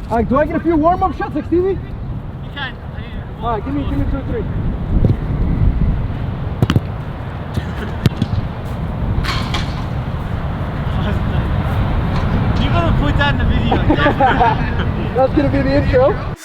Alright, do I get a few warm-up shots like Stevie? You can. Alright, give me 2 or 3. You gotta put that in the video. That's gonna be the intro.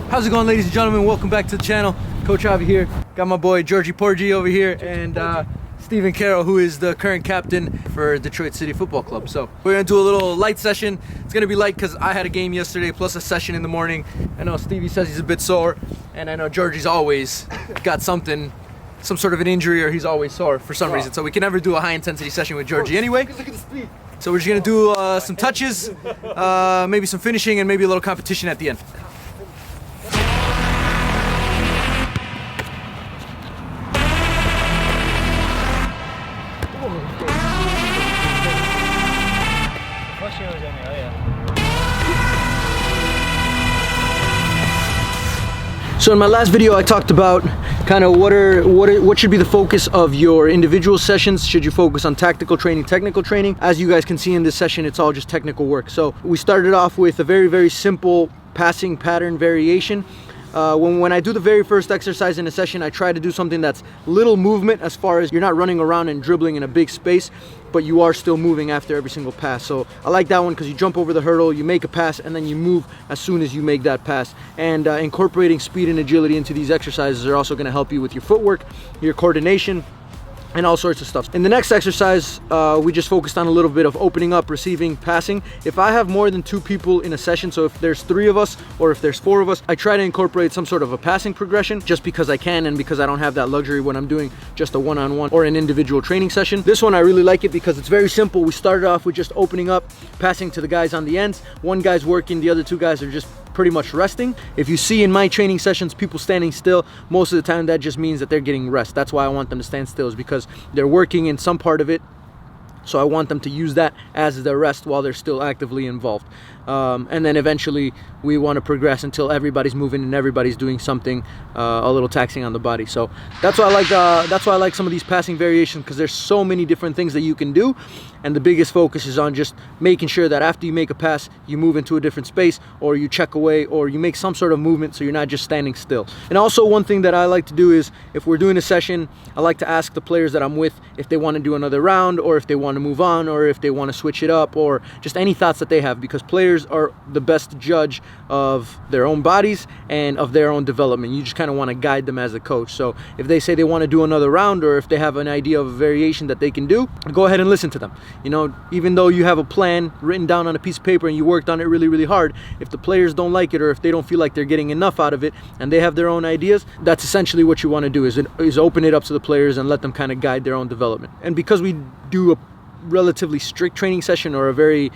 How's it going, ladies and gentlemen? Welcome back to the channel. Coach Avi here. Got my boy Georgie Porgy over here and Stephen Carroll, who is the current captain for Detroit City Football Club. So we're gonna do a little light session. It's gonna be light because I had a game yesterday plus a session in the morning. I know Stevie says he's a bit sore, and I know Georgie's always got some sort of an injury, or he's always sore for some reason. So we can never do a high intensity session with Georgie anyway. So we're just gonna do some touches, maybe some finishing, and maybe a little competition at the end. So in my last video, I talked about kind of what should be the focus of your individual sessions. Should you focus on tactical training, technical training? As you guys can see in this session, it's all just technical work. So we started off with a very, very simple passing pattern variation. When I do the very first exercise in a session, I try to do something that's little movement, as far as you're not running around and dribbling in a big space, but you are still moving after every single pass. So I like that one because you jump over the hurdle, you make a pass, and then you move as soon as you make that pass. And incorporating speed and agility into these exercises are also going to help you with your footwork, your coordination, and all sorts of stuff. In the next exercise, we just focused on a little bit of opening up, receiving, passing. If I have more than 2 people in a session, so if there's 3 of us or if there's 4 of us, I try to incorporate some sort of a passing progression just because I can and because I don't have that luxury when I'm doing just a one-on-one or an individual training session. This one I really like it because it's very simple. We started off with just opening up, passing to the guys on the ends. One guy's working, the other 2 guys are just pretty much resting. If you see in my training sessions people standing still, most of the time that just means that they're getting rest. That's why I want them to stand still, is because they're working in some part of it. So I want them to use that as their rest while they're still actively involved. And then eventually we want to progress until everybody's moving and everybody's doing something a little taxing on the body. So that's why I like some of these passing variations, because there's so many different things that you can do, and the biggest focus is on just making sure that after you make a pass, you move into a different space, or you check away, or you make some sort of movement so you're not just standing still. And also, one thing that I like to do is, if we're doing a session, I like to ask the players that I'm with if they want to do another round, or if they want to move on, or if they want to switch it up, or just any thoughts that they have, because players are the best judge of their own bodies and of their own development. You just kind of want to guide them as a coach. So if they say they want to do another round, or if they have an idea of a variation that they can do, go ahead and listen to them. You know, even though you have a plan written down on a piece of paper and you worked on it really, really hard, if the players don't like it, or if they don't feel like they're getting enough out of it and they have their own ideas, that's essentially what you want to do, is open it up to the players and let them kind of guide their own development. And because we do a relatively strict training session, or a very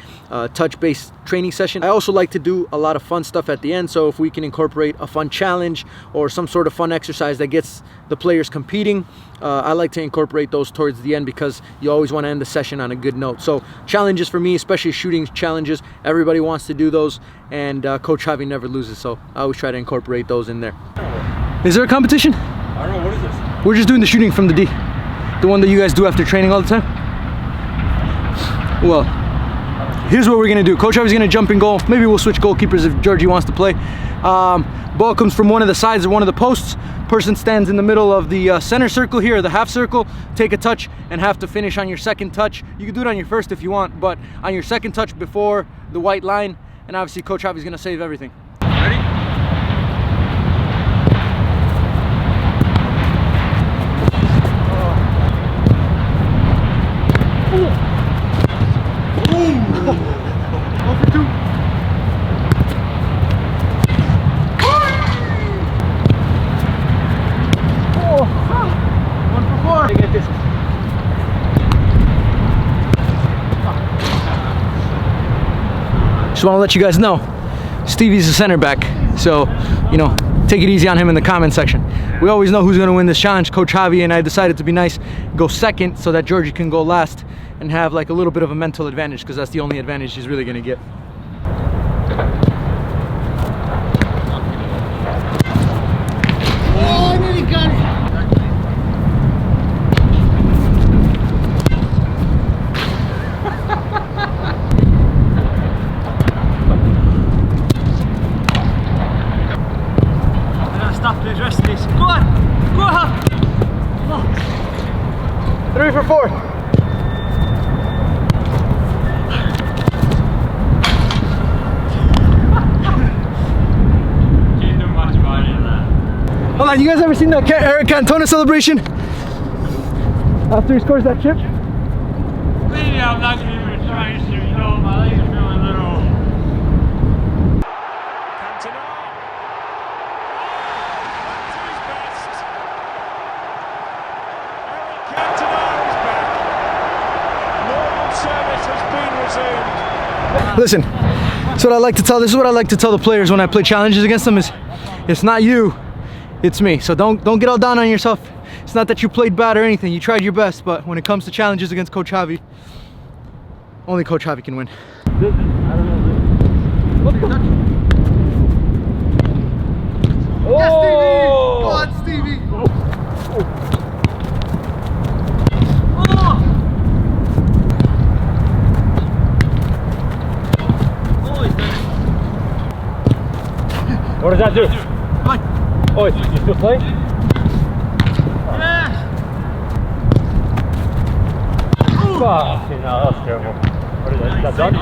touch-based training session, I also like to do a lot of fun stuff at the end. So if we can incorporate a fun challenge or some sort of fun exercise that gets the players competing, I like to incorporate those towards the end, because you always want to end the session on a good note. So challenges for me, especially shooting challenges, everybody wants to do those, and Coach Javi never loses, so I always try to incorporate those in there. Is there a competition? I don't know, what is this? We're just doing the shooting from the D, the one that you guys do after training all the time. Well, here's what we're gonna do. Coach Javi's gonna jump in goal. Maybe we'll switch goalkeepers if Georgie wants to play. Ball comes from one of the sides or one of the posts. Person stands in the middle of the center circle here, the half circle. Take a touch and have to finish on your second touch. You can do it on your first if you want, but on your second touch before the white line, and obviously Coach Javi's gonna save everything. Ready? Over 2. One for 4. Get this. Just want to let you guys know, Stevie's a center back, so you know, take it easy on him in the comment section. We always know who's going to win this challenge. Coach Javi and I decided to be nice, go second, so that Georgie can go last and have like a little bit of a mental advantage, because that's the only advantage he's really going to get. Oh, I nearly got it. Stop this, rest of this. Go on! Go on! 3 for 4. Hold on, you guys ever seen that Eric Cantona celebration? After he scores that chip? Maybe I'm not going to even try to, you know, my legs are feeling a little. Cantona. To his best. Eric Cantona is back. Normal service has been resumed. Listen, that's what I like to tell. This is what I like to tell the players when I play challenges against them: is it's not you, it's me. So don't get all down on yourself. It's not that you played bad or anything. You tried your best, but when it comes to challenges against Coach Javi, only Coach Javi can win. Yes, Stevie! Go on, Stevie! Oh! Oh, he's done it. What does that do? Come on. Oh, you still playing? Yes! Oh, no, that was terrible. What is that? Is that done?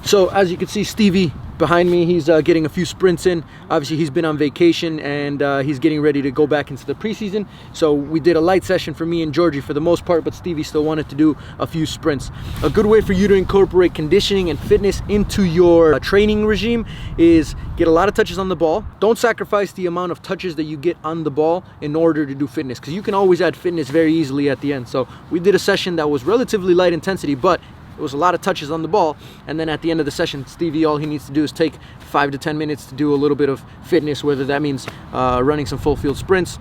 So as you can see, Stevie behind me, he's getting a few sprints in. Obviously he's been on vacation, and he's getting ready to go back into the preseason. So we did a light session for me and Georgie for the most part, but Stevie still wanted to do a few sprints. A good way for you to incorporate conditioning and fitness into your training regime is get a lot of touches on the ball. Don't sacrifice the amount of touches that you get on the ball in order to do fitness, because you can always add fitness very easily at the end. So we did a session that was relatively light intensity, but it was a lot of touches on the ball, and then at the end of the session, Stevie, all he needs to do is take 5 to 10 minutes to do a little bit of fitness, whether that means running some full field sprints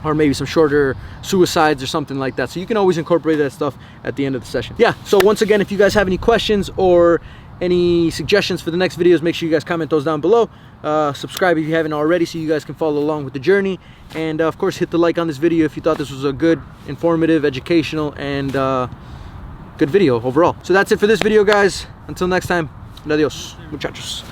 or maybe some shorter suicides or something like that. So you can always incorporate that stuff at the end of the session. Yeah, so once again, if you guys have any questions or any suggestions for the next videos, make sure you guys comment those down below. Subscribe if you haven't already, so you guys can follow along with the journey, and of course hit the like on this video if you thought this was a good, informative, educational, and good video overall. So that's it for this video, guys. Until next time, adios, muchachos.